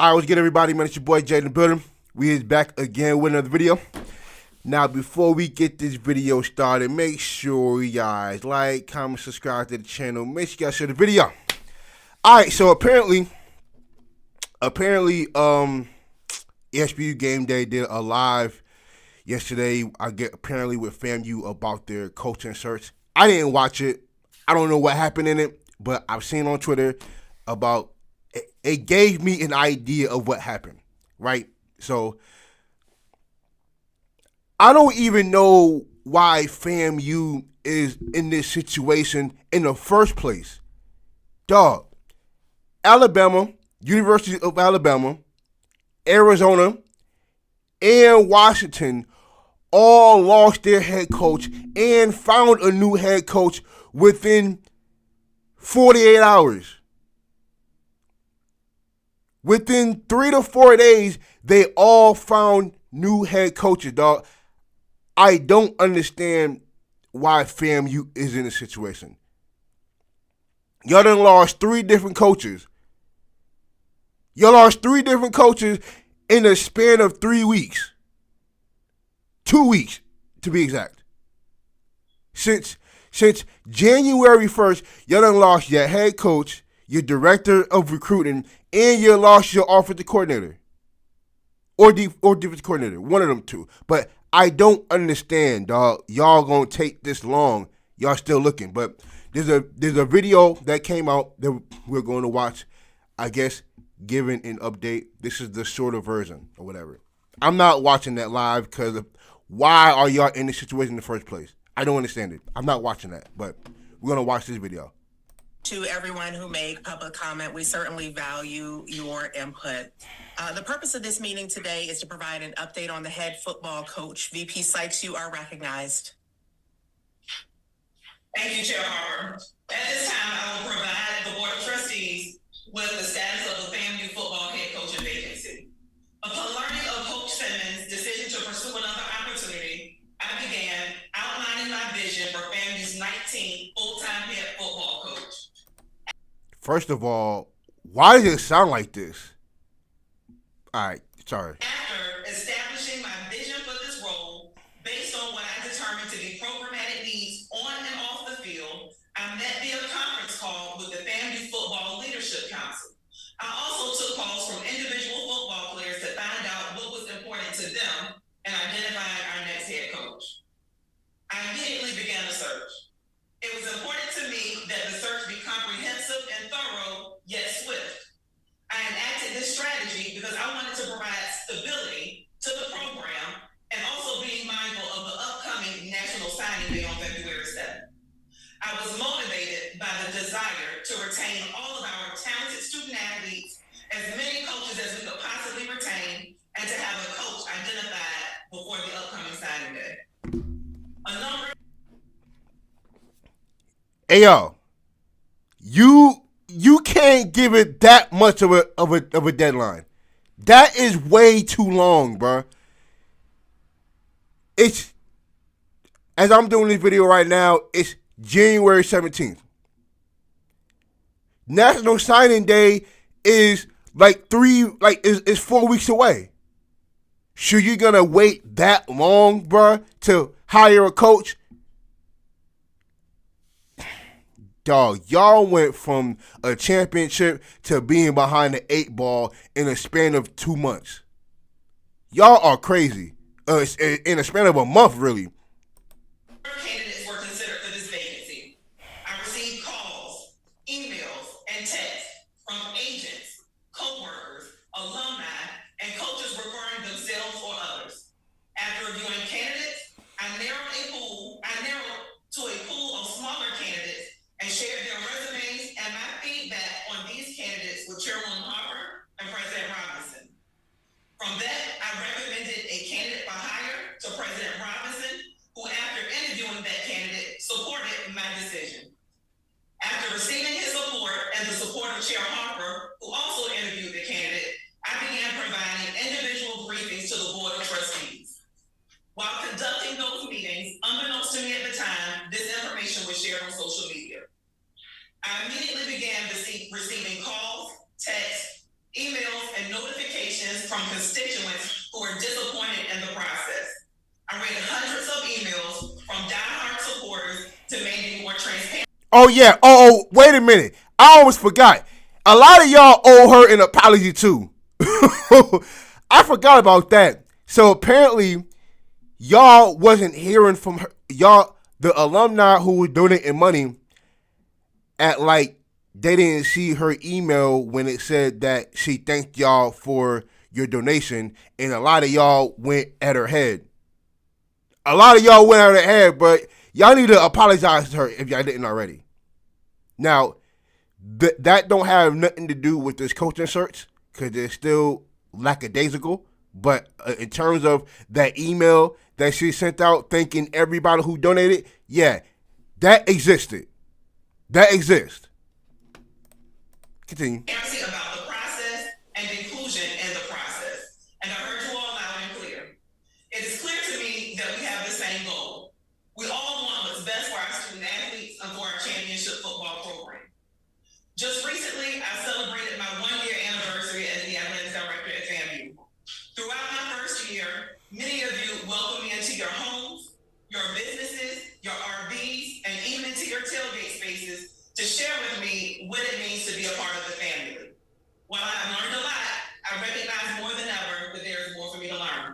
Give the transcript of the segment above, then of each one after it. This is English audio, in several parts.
Alright, what's good, everybody? Man, it's your boy Jay in the building. We is back again with another video. Now, before we get this video started, make sure you guys like, comment, subscribe to the channel. Make sure you guys share the video. Alright, so apparently, ESPN Game Day did a live yesterday. Apparently with FAMU about their coaching search. I didn't watch it. I don't know what happened in it, but I've seen on Twitter about it gave me an idea of what happened, right? So I don't even know why FAMU is in this situation in the first place. Dog, Alabama, University of Alabama, Arizona, and Washington all lost their head coach and found a new head coach within 48 hours. Within 3 to 4 days, they all found new head coaches, dog. I don't understand why FAMU is in this situation. Y'all done lost 3 different coaches. Y'all lost 3 different coaches in a span of 3 weeks. 2 weeks, to be exact. Since January 1st, y'all done lost your head coach, your director of recruiting, and you lost your offensive coordinator. Or defensive coordinator. One of them two. But I don't understand, dog. Y'all gonna take this long. Y'all still looking. But there's a video that came out that we're going to watch, I guess, giving an update. This is the shorter version or whatever. I'm not watching that live because why are y'all in this situation in the first place? I don't understand it. I'm not watching that. But we're going to watch this video. To everyone who made public comment, we certainly value your input. The purpose of this meeting today is to provide an update on the head football coach. VP Sykes, you are recognized. Thank you, Chair Harper. At this time, I will provide the Board of Trustees with the status of the FAMU football head coaching vacancy. Upon learning of Coach Simmons' decision to pursue another opportunity, I began outlining my vision for FAMU's 19th full-time head football coach. First of all, why does it sound like this? All right, sorry. After establishing my vision for this role, based on what I determined to be programmatic needs on and off the field, I met via conference call with the FAMU Football Leadership Council. I also took calls from individual football players to find out what was important to them and identifying our next head coach. I immediately began a search. It was important to me that the search be comprehensive and thorough, yet swift. I enacted this strategy because I wanted to provide stability to the program and also being mindful of the upcoming National Signing Day on February 7th. I was motivated by the desire to retain all of our talented student athletes, as many coaches as we could possibly retain, and to have a coach identified before the upcoming signing day. Hey yo, you can't give it that much of a deadline. That is way too long, bro. It's, as I'm doing this video right now, it's January 17th. National Signing Day is is 4 weeks away. So you're gonna wait that long, bro, to hire a coach? Dog, y'all went from a championship to being behind the 8 ball in a span of 2 months. Y'all are crazy. In a span of a month, really. Candidates were considered for this vacancy. I received calls, emails, and texts from agents, co-workers, alumni, and coaches referring themselves or others. After reviewing candidates, I narrowed to a pool of smaller candidates and shared their resumes and my feedback on these candidates with Chairwoman Harper and President Robinson. From that, I recommended a candidate for hire to President Robinson, who, after interviewing that candidate, supported my decision. After receiving his support and the support of Chair Harper, who also interviewed the candidate, I began providing individual briefings to the Board of Trustees. While conducting those meetings, unbeknownst to me at the time, this information was shared on social media. I immediately began receiving calls, texts, emails, and notifications constituents who are disappointed in the process. I read hundreds of emails from diehard supporters demanding more transparency. Oh, yeah. Wait a minute. I almost forgot. A lot of y'all owe her an apology, too. I forgot about that. So apparently, y'all wasn't hearing from her. Y'all, the alumni who were donating money, they didn't see her email when it said that she thanked y'all for your donation, and a lot of y'all went at her head. A lot of y'all went at her head, but y'all need to apologize to her if y'all didn't already. Now, that don't have nothing to do with this coaching search, because it's still lackadaisical. But in terms of that email that she sent out thanking everybody who donated, yeah, that existed. That exists. Continue. About the process and inclusion in the process. And I heard you all loud and clear. It is clear to me that we have the same goal. We all want what's best for our student athletes and for our championship football program. Just recently, I celebrated my 1-year anniversary as the athletics director at FAMU. Throughout my first year, many of you welcomed me into your homes, your businesses, your RVs, and even into your tailgate spaces to share with me what it means to be a part of the family. While I have learned a lot, I recognize more than ever that there is more for me to learn.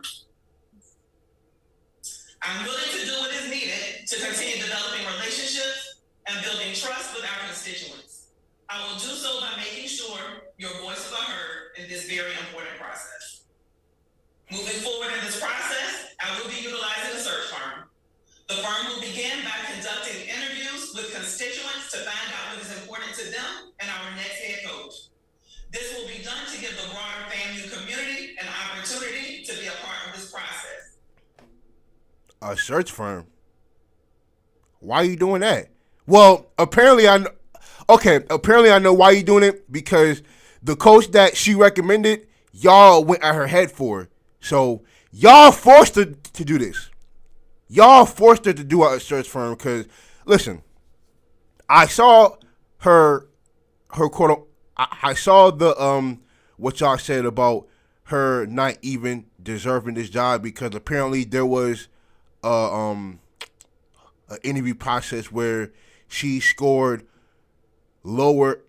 I'm willing to do what is needed to continue developing relationships and building trust with our constituents. I will do so by making sure your voices are heard in this very important process. Moving forward in this process, I will be utilizing a search firm. The firm will begin by conducting interviews with constituents to find out what is important to them and our next head coach. This will be done to give the broader FAMU community an opportunity to be a part of this process. A search firm? Why are you doing that? Well, apparently I know why you're doing it, because the coach that she recommended, y'all went at her head for. So y'all forced her to do this. Y'all forced her to do a search firm because, listen, I saw her quote. I saw the what y'all said about her not even deserving this job, because apparently there was an interview process where she scored lower,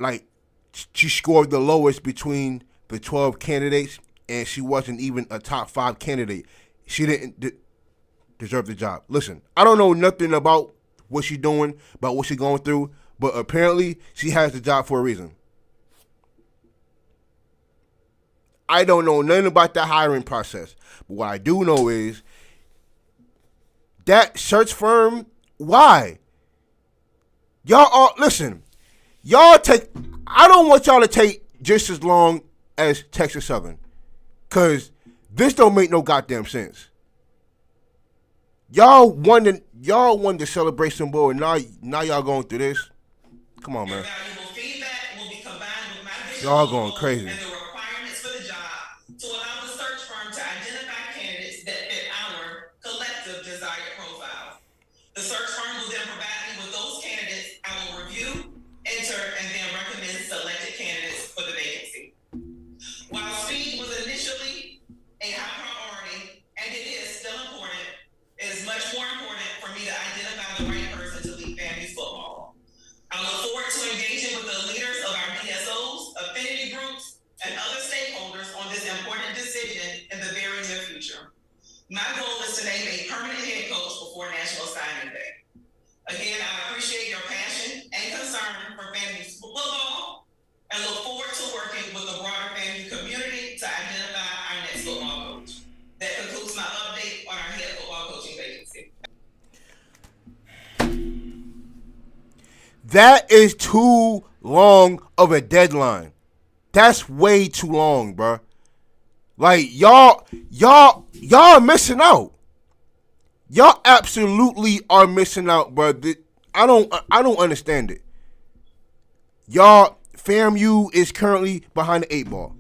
she scored the lowest between the 12 candidates, and she wasn't even a top 5 candidate. She didn't deserve the job. Listen, I don't know nothing about what she's doing, about what she's going through, but apparently she has the job for a reason. I don't know nothing about the hiring process, but what I do know is that search firm, why? Listen, I don't want y'all to take just as long as Texas Southern, because this don't make no goddamn sense. Y'all wanted to celebrate some boy, and now y'all going through this. Come on, man. Valuable feedback will be combined with my vision Y'all going crazy. and the requirements for the job to allow the search firm to identify candidates that fit our collective desired profile. The search firm will then provide me with those candidates I will review, enter, and then recommend selected candidates for the vacancy. While speed was initially a high priority, and it is still important, it is much more important for me to identify the right person to lead FAMU's football. I look forward to engaging with the leaders of our DSOs, affinity groups, and other stakeholders on this important decision in the very near future. My goal is to name a permanent head coach before National Signing Day. Again, I appreciate your passion and concern for FAMU's football, and look forward to working with the broader FAMU community to identify our next football coach. That concludes my update on our head football coaching vacancy. That is too long of a deadline. That's way too long, bro. Like, y'all are missing out. Y'all absolutely are missing out, bro. I don't understand it. FAMU is currently behind the 8 ball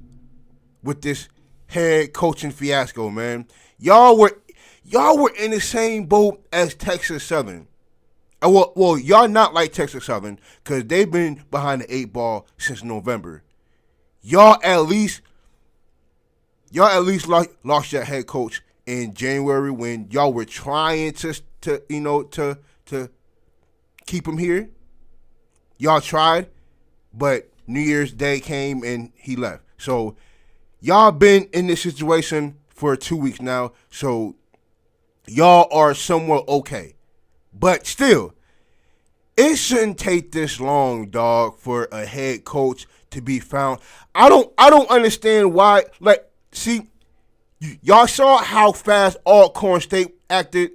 with this head coaching fiasco, man. Y'all were in the same boat as Texas Southern. Well, y'all not like Texas Southern, because they've been behind the 8 ball since November. Y'all at least y'all at least lost your head coach in January when y'all were trying to keep him here. Y'all tried, but New Year's Day came and he left. So y'all been in this situation for 2 weeks now. So y'all are somewhat okay. But still, it shouldn't take this long, dog, for a head coach to be found. I don't understand why. Like, see, y'all saw how fast Alcorn State acted.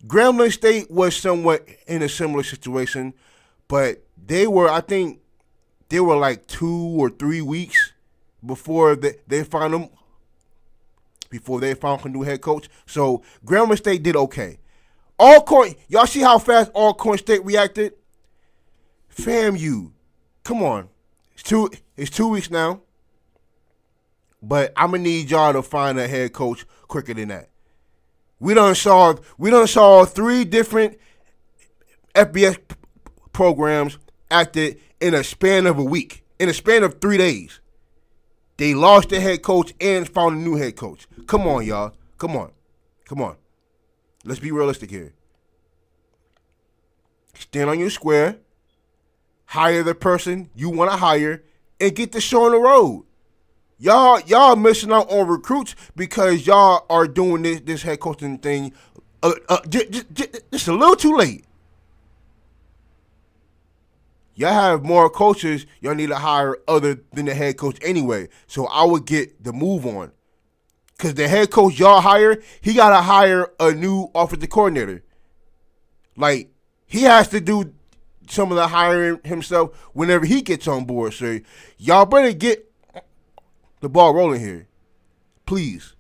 Grambling State was somewhat in a similar situation, but I think they were like 2 or 3 weeks before they found them, before they found a new head coach. So Grambling State did okay. Alcorn, y'all see how fast Alcorn State reacted? FAMU, come on, it's 2 weeks now, but I'm gonna need y'all to find a head coach quicker than that. We done saw 3 different FBS programs acted in a span of a week, in a span of 3 days. They lost their head coach and found a new head coach. Come on, y'all. Come on. Let's be realistic here. Stand on your square, hire the person you want to hire, and get the show on the road. Y'all missing out on recruits because y'all are doing this head coaching thing just a little too late. Y'all have more coaches y'all need to hire other than the head coach anyway. So I would get the move on. Because the head coach y'all hire, he got to hire a new offensive coordinator. Like, he has to do some of the hiring himself whenever he gets on board. So y'all better get the ball rolling here. Please.